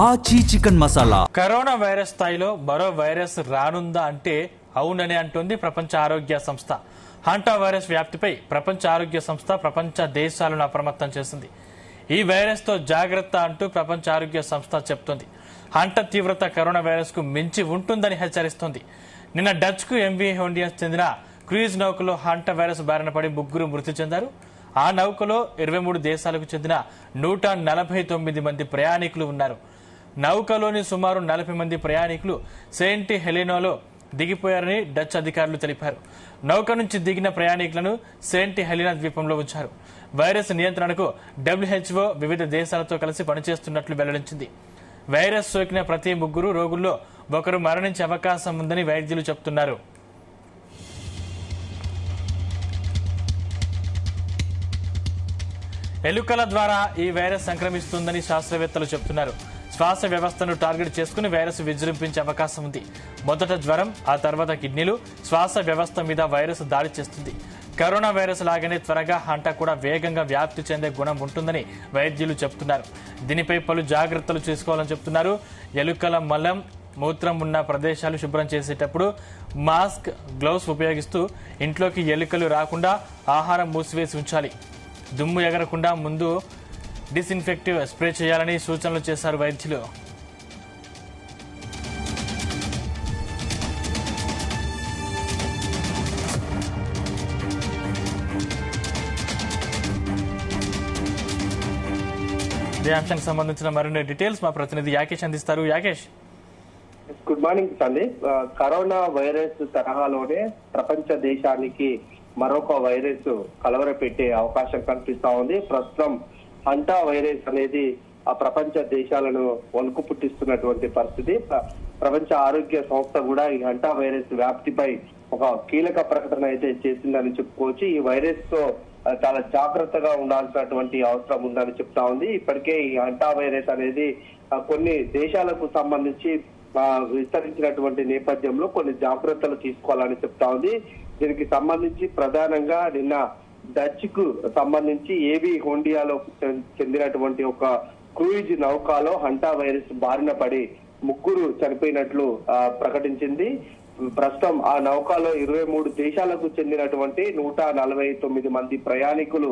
ఆచి chicken masala. Corona virus స్థాయిలో మరో వైరస్ రానుందా అంటే అవునని అంటోంది ప్రపంచ ఆరోగ్య సంస్థ. హంటా వైరస్ వ్యాప్తిపై ప్రపంచ ఆరోగ్య సంస్థ ప్రపంచ దేశాలను అప్రమత్తం చేసింది. ఈ వైరస్ తో జాగ్రత్త అంటూ ప్రపంచ ఆరోగ్య సంస్థ చెబుతోంది. హంట తీవ్రత కరోనా వైరస్ కు మించి ఉంటుందని హెచ్చరిస్తోంది. నిన్న డచ్ కు ఎంవీ హోండియాస్ చెందిన క్రూయిజ్ నౌకలో హంట వైరస్ బారిన పడి 3 మృతి చెందారు. ఆ నౌకలో 23 దేశాలకు చెందిన 149 మంది ప్రయాణికులు ఉన్నారు. నౌకలోని సుమారు 40 మంది ప్రయాణికులు సెయింట్ హెలెనాలో దిగిపోయారని డచ్ అధికారులు తెలిపారు. నౌక నుంచి దిగిన ప్రయాణికులను సెయింట్ హెలెనా ద్వీపంలో ఉంచారు. వైరస్ నియంత్రణకు WHO వివిధ దేశాలతో కలిసి పనిచేస్తున్నట్లు వెల్లడించింది. వైరస్ సోకిన ప్రతి 3 రోగుల్లో ఒకరు మరణించే అవకాశం ఉందని వైద్యులు చెబుతున్నారు. ఎలుకల ద్వారా ఈ వైరస్ సంక్రమిస్తుందని శాస్త్రవేత్తలు చెబుతున్నారు. శ్వాస వ్యవస్థను టార్గెట్ చేసుకుని వైరస్ విజృంభించే అవకాశం ఉంది. మొదట జ్వరం, ఆ తర్వాత కిడ్నీలు, శ్వాస వ్యవస్థ మీద వైరస్ దాడి చేస్తుంది. కరోనా వైరస్ లాగానే త్వరగా హంట కూడా వేగంగా వ్యాప్తి చెందే గుణం ఉంటుందని వైద్యులు చెబుతున్నారు. దీనిపై పలు జాగ్రత్తలు తీసుకోవాలని చెబుతున్నారు. ఎలుకల మలం, మూత్రం ఉన్న ప్రదేశాలు శుభ్రం చేసేటప్పుడు మాస్క్, గ్లౌస్ ఉపయోగిస్తూ ఇంట్లోకి ఎలుకలు రాకుండా ఆహారం మూసివేసి ఉంచాలి. దుమ్ము ఎగరకుండా ముందు డిస్ఇన్ఫెక్టివ్ స్ప్రే చేయాలని సూచనలు చేశారు వైద్యులు. ఈ అంశానికి సంబంధించిన మరిన్ని డీటెయిల్స్ మా ప్రతినిధి యాకేష్ అందిస్తారు. Yakesh, good morning Sandeep. Corona virus తరహాలోనే ప్రపంచ దేశానికి మరొక వైరస్ కలవరపెట్టే అవకాశం కనిపిస్తా ఉంది. ప్రస్తుతం హంటా వైరస్ అనేది ఆ ప్రపంచ దేశాలను వణుకు పుట్టిస్తున్నటువంటి పరిస్థితి. ప్రపంచ ఆరోగ్య సంస్థ కూడా ఈ హంటా వైరస్ వ్యాప్తిపై ఒక కీలక ప్రకటన అయితే చేసిందని చెప్పుకోవచ్చు. ఈ వైరస్ తో చాలా జాగ్రత్తగా ఉండాల్సినటువంటి అవసరం ఉందని చెప్తా ఉంది. ఇప్పటికే ఈ హంటా వైరస్ అనేది కొన్ని దేశాలకు సంబంధించి విస్తరించినటువంటి నేపథ్యంలో కొన్ని జాగ్రత్తలు తీసుకోవాలని చెప్తా ఉంది. దీనికి సంబంధించి ప్రధానంగా నిన్న డచ్ కు సంబంధించి ఏబీ హోండియాలో చెందినటువంటి ఒక క్రూయిజ్ నౌకాలో హంటా వైరస్ బారిన పడి 3 చనిపోయినట్లు ప్రకటించింది. ప్రస్తుతం ఆ నౌకాలో 23 దేశాలకు చెందినటువంటి 149 మంది ప్రయాణికులు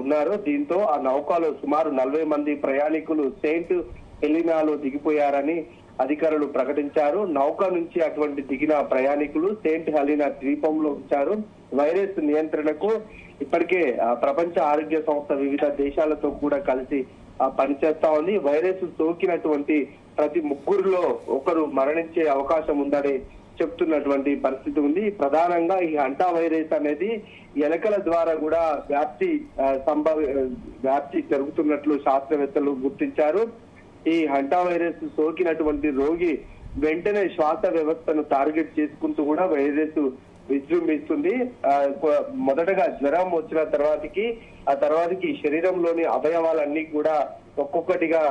ఉన్నారు. దీంతో ఆ నౌకాలో సుమారు 40 మంది ప్రయాణికులు సెయింట్ హెలెనాలో దిగిపోయారని అధికారులు ప్రకటించారు. నౌక నుంచి అటువంటి దిగిన ప్రయాణికులు సెయింట్ హెలెనా ద్వీపంలో ఉంచారు. వైరస్ నియంత్రణకు ఇప్పటికే ప్రపంచ ఆరోగ్య సంస్థ వివిధ దేశాలతో కూడా కలిసి పనిచేస్తా ఉంది. వైరస్ సోకినటువంటి ప్రతి 3లో ఒకరు మరణించే అవకాశం ఉందని చెప్తున్నటువంటి పరిస్థితి ఉంది. ప్రధానంగా ఈ హంటా వైరస్ అనేది ఎలకల ద్వారా కూడా వ్యాప్తి జరుగుతున్నట్లు శాస్త్రవేత్తలు గుర్తించారు. ఈ హంటా వైరస్ సోకినటువంటి రోగి వెంటనే శ్వాస వ్యవస్థను టార్గెట్ చేసుకుంటూ కూడా వైరస్ విజృంభిస్తుంది. మొదటగా జ్వరం వచ్చిన తర్వాతకి శరీరంలోని అవయవాలన్నీ కూడా ఒక్కొక్కటిగా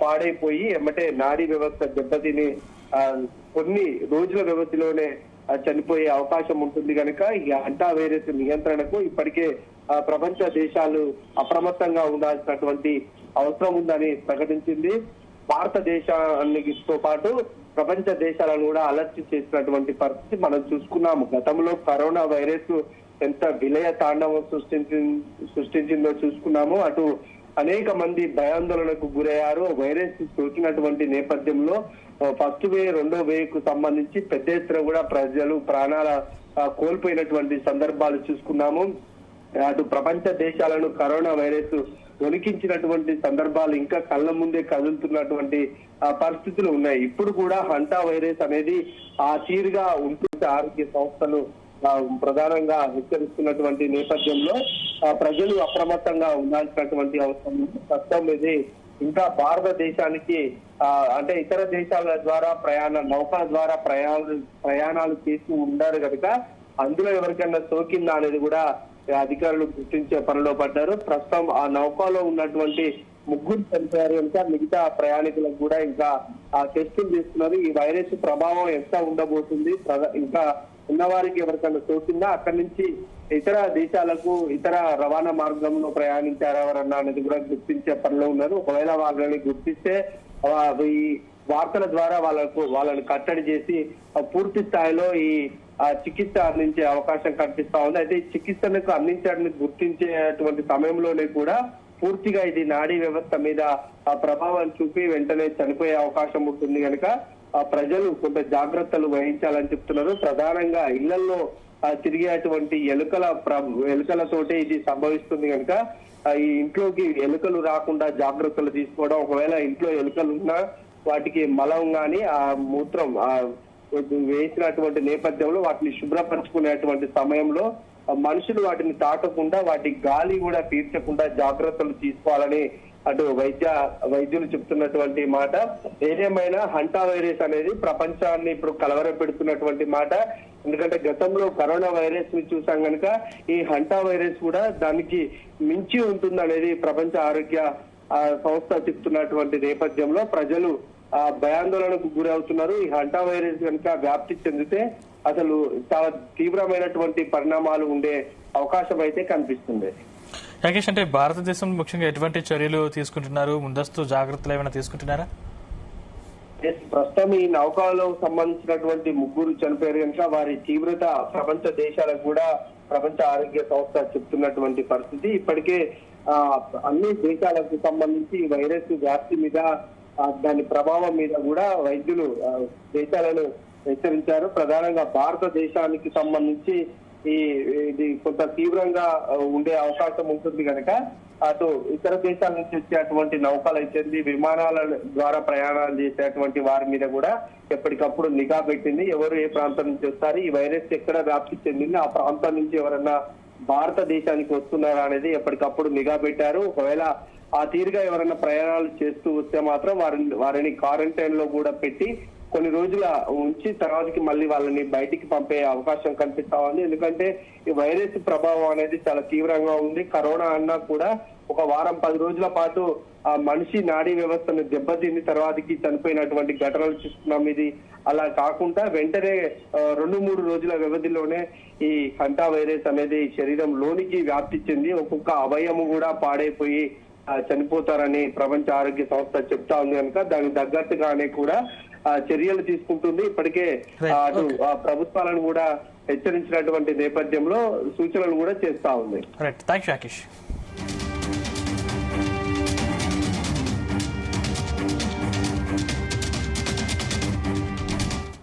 పాడైపోయి ఎమ్మటే నాడీ వ్యవస్థ దెబ్బతిని కొన్ని రోజుల వ్యవధిలోనే చనిపోయే అవకాశం ఉంటుంది. కనుక ఈ హంటా వైరస్ నియంత్రణకు ఇప్పటికే ప్రపంచ దేశాలు అప్రమత్తంగా ఉండాల్సినటువంటి అవసరం ఉందని ప్రకటించింది. భారతదేశానితో పాటు ప్రపంచ దేశాలను కూడా అలర్ట్ చేసినటువంటి పరిస్థితి మనం చూసుకున్నాము. గతంలో కరోనా వైరస్ ఎంత విలయ తాండవం సృష్టించిందో చూసుకున్నాము. అటు అనేక మంది భయాందోళనకు గురయ్యారు. వైరస్ సోకినటువంటి నేపథ్యంలో ఫస్ట్ వేవ్, రెండో వేవ్ కు సంబంధించి పెద్ద ఎత్తున కూడా ప్రజలు ప్రాణాల కోల్పోయినటువంటి సందర్భాలు చూసుకున్నాము. అటు ప్రపంచ దేశాలను కరోనా వైరస్ వణికించినటువంటి సందర్భాలు ఇంకా కళ్ళ ముందే కదులుతున్నటువంటి పరిస్థితులు ఉన్నాయి. ఇప్పుడు కూడా హంటా వైరస్ అనేది ఆ తీరుగా ఉంటుంది. ఆరోగ్య సంస్థలు ప్రధానంగా హెచ్చరిస్తున్నటువంటి నేపథ్యంలో ప్రజలు అప్రమత్తంగా ఉండాల్సినటువంటి అవసరం ఉంది. ప్రస్తుతం ఇది ఇంకా భారతదేశానికి అంటే ఇతర దేశాల ద్వారా నౌకల ద్వారా ప్రయాణాలు చేస్తూ ఉండారు కనుక అందులో ఎవరికైనా సోకిందా అనేది కూడా అధికారులు గుర్తించే పనిలో పడ్డారు. ప్రస్తుతం ఆ నౌకలో ఉన్నటువంటి 3 చనిపోయారు కనుక మిగతా ప్రయాణికులకు కూడా ఇంకా టెస్టులు చేస్తున్నారు. ఈ వైరస్ ప్రభావం ఎంత ఉండబోతుంది, ఇంకా ఉన్నవారికి ఎవరికైనా సోకిందా, అక్కడి నుంచి ఇతర దేశాలకు ఇతర రవాణా మార్గంలో ప్రయాణించారా ఎవరన్నా అనేది కూడా గుర్తించే పనిలో ఉన్నారు. ఒకవేళ వాళ్ళని గుర్తిస్తే ఈ వార్తల ద్వారా వాళ్ళని కట్టడి చేసి పూర్తి స్థాయిలో ఈ చికిత్స అందించే అవకాశం కనిపిస్తా ఉంది. అయితే ఈ చికిత్సకు అందించడానికి గుర్తించేటువంటి సమయంలోనే కూడా పూర్తిగా ఇది నాడీ వ్యవస్థ మీద ప్రభావం చూపి వెంటనే చనిపోయే అవకాశం ఉంటుంది కనుక ప్రజలు కొంత జాగ్రత్తలు వహించాలని చెప్తున్నారు. ప్రధానంగా ఇళ్లలో తిరిగేటువంటి ఎలుకలతోటే ఇది సంభవిస్తుంది కనుక ఈ ఇంట్లోకి ఎలుకలు రాకుండా జాగ్రత్తలు తీసుకోవడం, ఒకవేళ ఇంట్లో ఎలుకలు ఉన్నా వాటికి మలం గాని ఆ మూత్రం వేసినటువంటి నేపథ్యంలో వాటిని శుభ్రపరచుకునేటువంటి సమయంలో మనుషులు వాటిని తాకకుండా వాటి గాలి కూడా పీల్చకుండా జాగ్రత్తలు తీసుకోవాలని అటు వైద్యులు చెప్తున్నటువంటి మాట. ఏదేమైనా హంటా వైరస్ అనేది ప్రపంచాన్ని ఇప్పుడు కలవరపెడుతున్నటువంటి మాట. ఎందుకంటే గతంలో కరోనా వైరస్ ని చూసాం కనుక ఈ హంటా వైరస్ కూడా దానికి మించి ఉంటుందనేది ప్రపంచ ఆరోగ్య సంస్థ చెప్తున్నటువంటి నేపథ్యంలో ప్రజలు భయాందోళనకు గురవుతున్నారు. ఈ హంటా వైరస్ కనుక వ్యాప్తి చెందితే అసలు చాలా తీవ్రమైనటువంటి పరిణామాలు ఉండే అవకాశం అయితే కనిపిస్తుంది. యాకేష్, అంటే భారతదేశం ముఖ్యంగా ఎటువంటి చర్యలు తీసుకుంటున్నారు? ముందస్తు జాగ్రత్తలు ఏమైనా తీసుకుంటున్నారా? ప్రస్తుతం ఈ నౌకలో సంబంధించినటువంటి 3 చనిపోయారు కనుక వారి తీవ్రత ప్రపంచ దేశాలకు కూడా ప్రపంచ ఆరోగ్య సంస్థ చెప్తున్నటువంటి పరిస్థితి. ఇప్పటికే అన్ని దేశాలకు సంబంధించి ఈ వైరస్ వ్యాప్తి మీద దాని ప్రభావం మీద కూడా వైద్యులు దేశాలను హెచ్చరించారు. ప్రధానంగా భారతదేశానికి సంబంధించి ఇది కొంత తీవ్రంగా ఉండే అవకాశం ఉంటుంది కనుక అటు ఇతర దేశాల నుంచి వచ్చేటువంటి నౌకలు అయితే విమానాల ద్వారా ప్రయాణాలు చేసేటువంటి వారి మీద కూడా ఎప్పటికప్పుడు నిఘా పెట్టింది. ఎవరు ఏ ప్రాంతం నుంచి వస్తారు, ఈ వైరస్ ఎక్కడ వ్యాప్తి చెందింది, ఆ ప్రాంతం నుంచి ఎవరన్నా భారతదేశానికి వస్తున్నారా అనేది ఎప్పటికప్పుడు నిఘా పెట్టారు. ఒకవేళ ఆ తీరుగా ఎవరైనా ప్రయాణాలు చేస్తూ వస్తే మాత్రం వారిని క్వారంటైన్ లో కూడా పెట్టి కొన్ని రోజుల ఉంచి తర్వాతకి మళ్ళీ వాళ్ళని బయటికి పంపే అవకాశం కనిపిస్తా ఉంది. ఎందుకంటే ఈ వైరస్ ప్రభావం అనేది చాలా తీవ్రంగా ఉంది. కరోనా అన్నా కూడా ఒక వారం 10 రోజుల పాటు ఆ మనిషి నాడీ వ్యవస్థను దెబ్బతిని తర్వాతకి చనిపోయినటువంటి ఘటనలు చూస్తున్నాం. ఇది అలా కాకుండా వెంటనే 2-3 రోజుల వ్యవధిలోనే ఈ హంటా వైరస్ అనేది శరీరంలోనికి వ్యాప్తి చెంది ఒక్కొక్క అవయము కూడా పాడైపోయి చనిపోతారని ప్రపంచ ఆరోగ్య సంస్థ చెప్తా ఉంది కనుక దానికి తగ్గట్టుగానే కూడా చర్యలు తీసుకుంటుంది. ఇప్పటికే అటు ప్రభుత్వాలను కూడా హెచ్చరించినటువంటి నేపథ్యంలో సూచనలు కూడా చేస్తా ఉంది. థాంక్యూ రాకేష్.